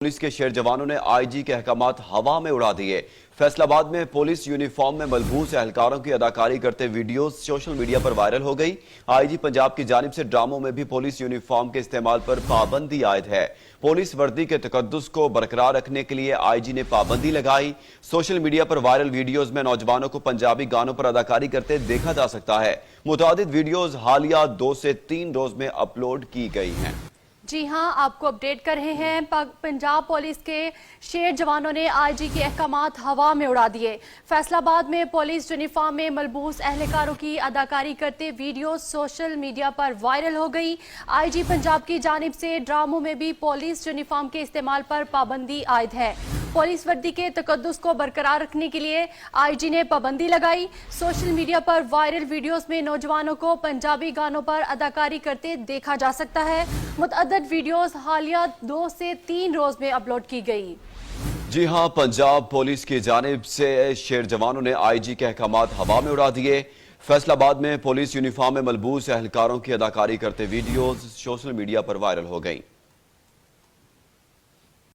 Police के शेर जवानों ने आईजी के अहकामात हवा में उड़ा दिए। फैसलाबाद में पुलिस यूनिफॉर्म में मलबूस एहलकारों की अदाकारी करते वीडियोस सोशल मीडिया पर वायरल हो गई। आईजी पंजाब की जानिब से ड्रामों में भी पुलिस यूनिफॉर्म के इस्तेमाल पर पाबंदी आयद है। पुलिस वर्दी के तकद्दुस को बरकरार रखने के लिए आईजी ने पाबंदी लगाई। सोशल मीडिया पर वायरल वीडियोस में नौजवानों को पंजाबी गानों पर अदाकारी करते देखा जा सकता है। मुतादिद वीडियोस हालिया 2 से 3 रोज में अपलोड की गई हैं। जी हां, आपको अपडेट कर रहे हैं। पंजाब पुलिस के शेर जवानों ने आईजी के अहकामात हवा में उड़ा दिए। फैसलाबाद में पुलिस यूनिफॉर्म में मलबूस एहलकारों की अदाकारी करते वीडियो सोशल मीडिया पर वायरल हो गई। आईजी पंजाब की जानिब से ड्रामों में भी पुलिस यूनिफॉर्म के इस्तेमाल पर पाबंदी आयद है। पुलिस वर्दी के तकद्दुस को बरकरार रखने के लिए आईजी ने पाबंदी लगाई। सोशल मीडिया पर वायरल वीडियोस में नौजवानों को पंजाबी गानों पर अदाकारी करते देखा जा सकता है। मुतअद्दिद वीडियोस हालिया 2 से 3 रोज में अपलोड की गई। जी हां, पंजाब पुलिस की जानिब से शेर जवानों ने आईजी के अहकामात हवा में उड़ा दिए। फैसलाबाद में पुलिस यूनिफॉर्म में मलबूस एहलकारों की अदाकारी करते वीडियोस सोशल मीडिया पर वायरल हो गई।